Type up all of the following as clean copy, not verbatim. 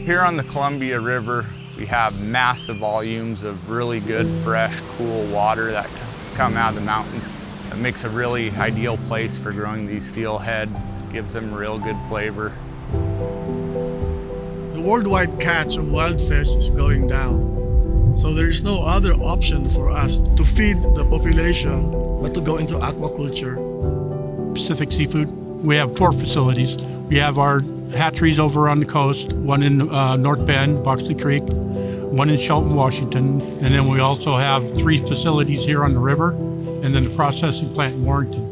Here on the Columbia River, we have massive volumes of really good, fresh, cool water that come out of the mountains. It makes a really ideal place for growing these steelhead, gives them real good flavor. The worldwide catch of wild fish is going down. So there is no other option for us to feed the population but to go into aquaculture. Pacific Seafood, we have 4 facilities. We have our hatcheries over on the coast, one in North Bend, Boxley Creek, one in Shelton, Washington, and then we also have 3 facilities here on the river, and then the processing plant in Warrenton.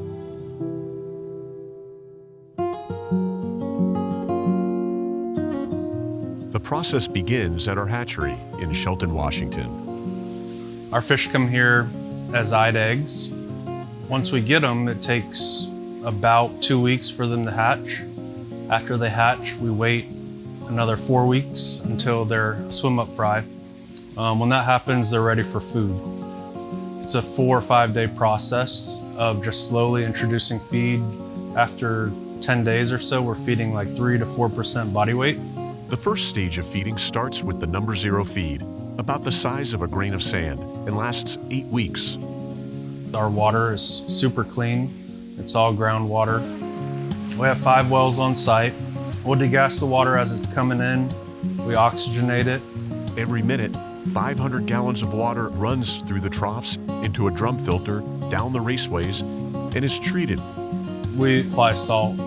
The process begins at our hatchery in Shelton, Washington. Our fish come here as eyed eggs. Once we get them, it takes about 2 weeks for them to hatch. After they hatch, we wait another 4 weeks until they're swim-up fry. When that happens, they're ready for food. It's a 4 or 5 day process of just slowly introducing feed. After 10 days or so, we're feeding like 3 to 4% body weight. The first stage of feeding starts with the number 0 feed, about the size of a grain of sand, and lasts 8 weeks. Our water is super clean. It's all groundwater. We have 5 wells on site. We'll degas the water as it's coming in. We oxygenate it. Every minute, 500 gallons of water runs through the troughs into a drum filter down the raceways and is treated. We apply salt.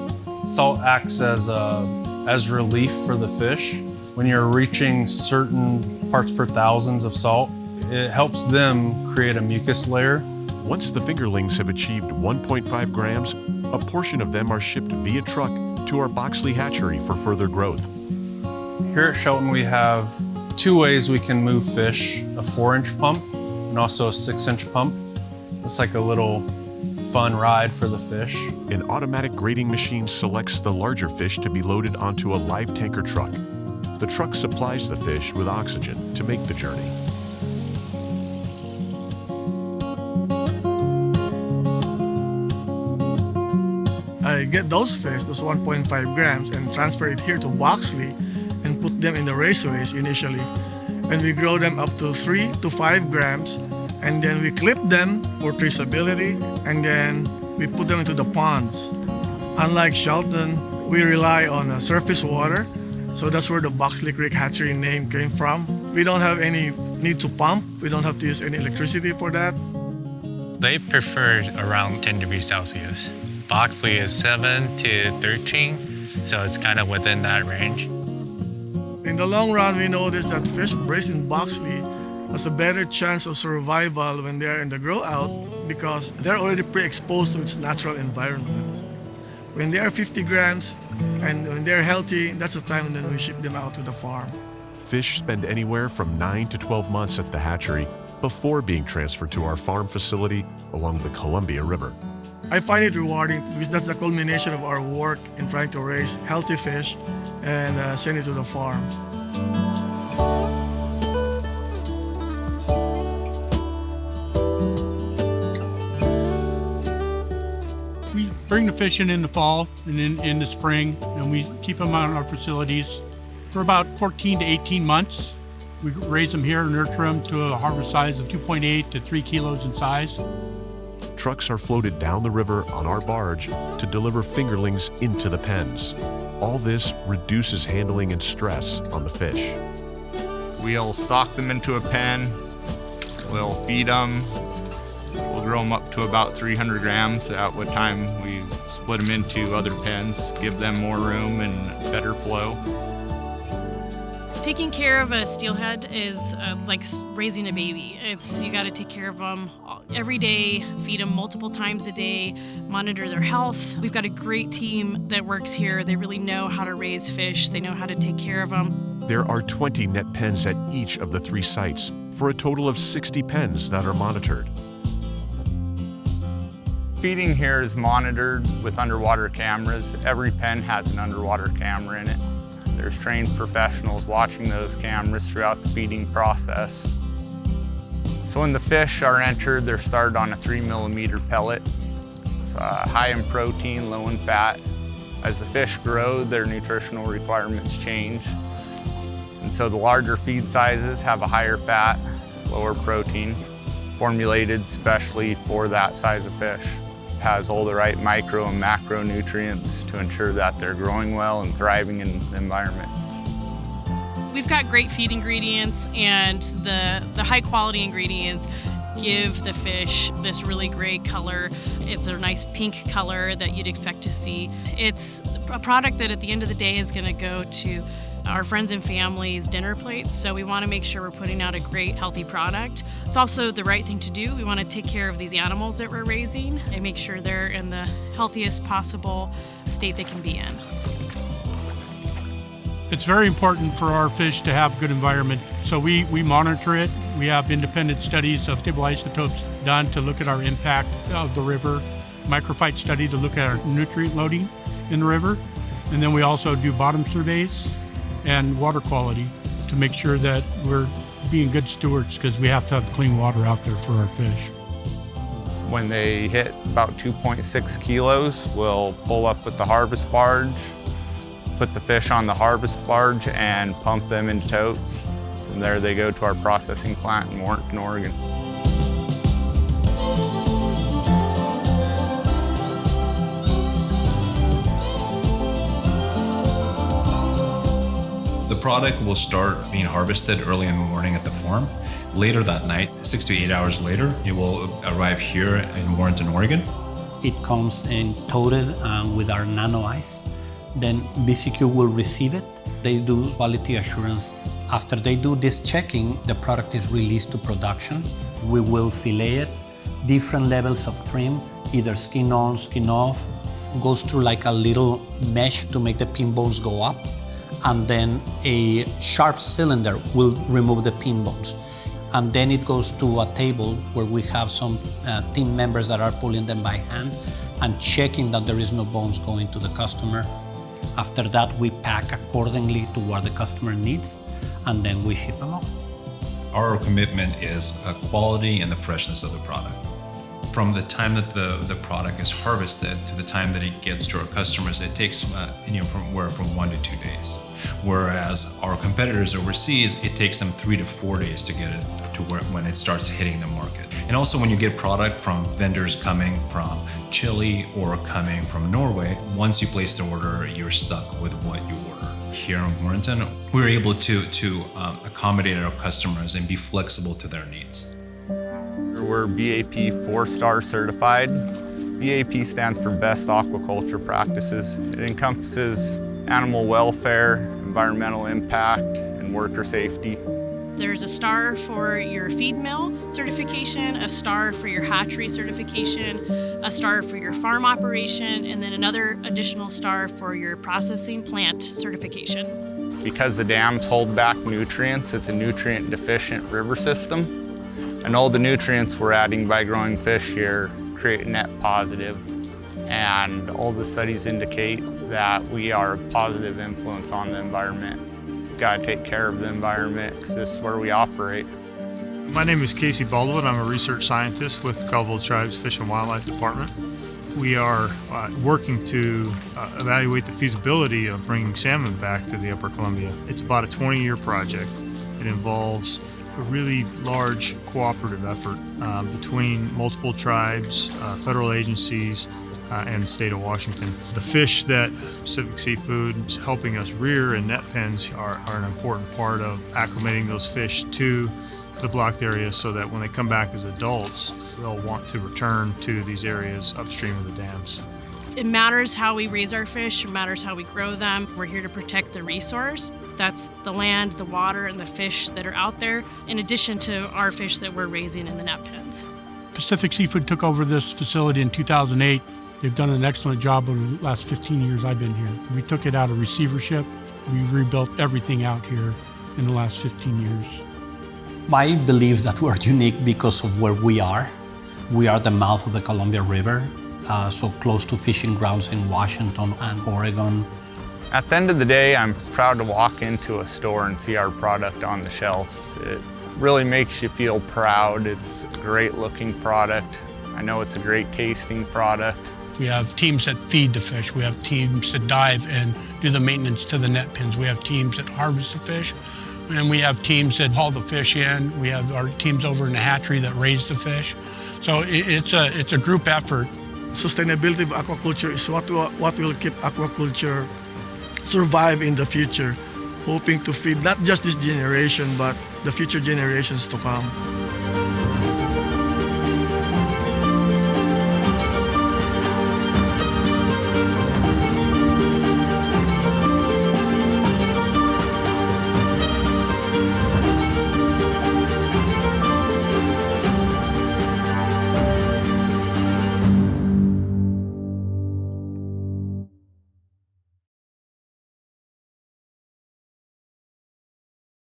Salt acts as relief for the fish. When you're reaching certain parts per thousands of salt, it helps them create a mucus layer. Once the fingerlings have achieved 1.5 grams, a portion of them are shipped via truck to our Boxley hatchery for further growth. Here at Shelton, we have 2 ways we can move fish, a 4-inch pump and also a 6-inch pump. It's like a little fun ride for the fish. An automatic grading machine selects the larger fish to be loaded onto a live tanker truck. The truck supplies the fish with oxygen to make the journey. I get those fish, those 1.5 grams, and transfer it here to Boxley and put them in the raceways initially. And we grow them up to 3 to 5 grams, and then we clip them for traceability, and then we put them into the ponds. Unlike Shelton, we rely on surface water, so that's where the Boxley Creek Hatchery name came from. We don't have any need to pump, we don't have to use any electricity for that. They prefer around 10 degrees Celsius. Boxley is 7 to 13, so it's kind of within that range. In the long run, we noticed that fish raised in Boxley has a better chance of survival when they're in the grow out because they're already pre-exposed to its natural environment. When they are 50 grams and when they're healthy, that's the time when we ship them out to the farm. Fish spend anywhere from 9 to 12 months at the hatchery before being transferred to our farm facility along the Columbia River. I find it rewarding because that's the culmination of our work in trying to raise healthy fish and send it to the farm. We bring the fish in the fall and in the spring, and we keep them on our facilities for about 14 to 18 months. We raise them here and nurture them to a harvest size of 2.8 to 3 kilos in size. Trucks are floated down the river on our barge to deliver fingerlings into the pens. All this reduces handling and stress on the fish. We'll stock them into a pen, we'll feed them, we'll grow them up to about 300 grams, at what time we split them into other pens, give them more room and better flow. Taking care of a steelhead is like raising a baby. You got to take care of them every day, feed them multiple times a day, monitor their health. We've got a great team that works here. They really know how to raise fish. They know how to take care of them. There are 20 net pens at each of the 3 sites for a total of 60 pens that are monitored. Feeding here is monitored with underwater cameras. Every pen has an underwater camera in it. There's trained professionals watching those cameras throughout the feeding process. So when the fish are entered, they're started on a 3mm pellet. It's high in protein, low in fat. As the fish grow, their nutritional requirements change. And so the larger feed sizes have a higher fat, lower protein, formulated specially for that size of fish. It has all the right micro and macronutrients to ensure that they're growing well and thriving in the environment. We've got great feed ingredients, and the high quality ingredients give the fish this really great color. It's a nice pink color that you'd expect to see. It's a product that at the end of the day is going to go to our friends and family's dinner plates, so we want to make sure we're putting out a great, healthy product. It's also the right thing to do. We want to take care of these animals that we're raising and make sure they're in the healthiest possible state they can be in. It's very important for our fish to have a good environment, so we monitor it. We have independent studies of stable isotopes done to look at our impact of the river, microphyte study to look at our nutrient loading in the river, and then we also do bottom surveys and water quality to make sure that we're being good stewards, because we have to have clean water out there for our fish. When they hit about 2.6 kilos, we'll pull up with the harvest barge, put the fish on the harvest barge and pump them into totes. From there they go to our processing plant in Warrenton, Oregon. The product will start being harvested early in the morning at the farm. Later that night, 6 to 8 hours later, it will arrive here in Warrenton, Oregon. It comes in toted with our nano ice. Then BCQ will receive it. They do quality assurance. After they do this checking, the product is released to production. We will fillet it, different levels of trim, either skin on, skin off. Goes through like a little mesh to make the pin bones go up. And then a sharp cylinder will remove the pin bones. And then it goes to a table where we have some team members that are pulling them by hand and checking that there is no bones going to the customer. After that, we pack accordingly to what the customer needs, and then we ship them off. Our commitment is quality and the freshness of the product. From the time that the product is harvested to the time that it gets to our customers, it takes from 1 to 2 days. Whereas our competitors overseas, it takes them 3 to 4 days to get it to when it starts hitting the market. And also when you get product from vendors coming from Chile or coming from Norway, once you place the order, you're stuck with what you order. Here in Warrenton, we're able to accommodate our customers and be flexible to their needs. We're BAP 4-star certified. BAP stands for Best Aquaculture Practices. It encompasses animal welfare, environmental impact, and worker safety. There's a star for your feed mill certification, a star for your hatchery certification, a star for your farm operation, and then another additional star for your processing plant certification. Because the dams hold back nutrients, it's a nutrient deficient river system. And all the nutrients we're adding by growing fish here create a net positive. And all the studies indicate that we are a positive influence on the environment. We've got to take care of the environment because this is where we operate. My name is Casey Baldwin. I'm a research scientist with the Caldwell Tribe's Fish and Wildlife Department. We are working to evaluate the feasibility of bringing salmon back to the Upper Columbia. It's about a 20-year project. It involves a really large cooperative effort between multiple tribes, federal agencies, and the state of Washington. The fish that Pacific Seafood is helping us rear in net pens are an important part of acclimating those fish to the blocked area so that when they come back as adults, they'll want to return to these areas upstream of the dams. It matters how we raise our fish, it matters how we grow them. We're here to protect the resource. That's the land, the water, and the fish that are out there, in addition to our fish that we're raising in the net pens. Pacific Seafood took over this facility in 2008. They've done an excellent job over the last 15 years I've been here. We took it out of receivership. We rebuilt everything out here in the last 15 years. I believe that we're unique because of where we are. We are the mouth of the Columbia River, so close to fishing grounds in Washington and Oregon. At the end of the day, I'm proud to walk into a store and see our product on the shelves. It really makes you feel proud. It's a great looking product. I know it's a great tasting product. We have teams that feed the fish. We have teams that dive and do the maintenance to the net pens. We have teams that harvest the fish. and we have teams that haul the fish in. We have our teams over in the hatchery that raise the fish. So it's a group effort. Sustainability of aquaculture is what will keep aquaculture survive in the future, hoping to feed not just this generation but the future generations to come.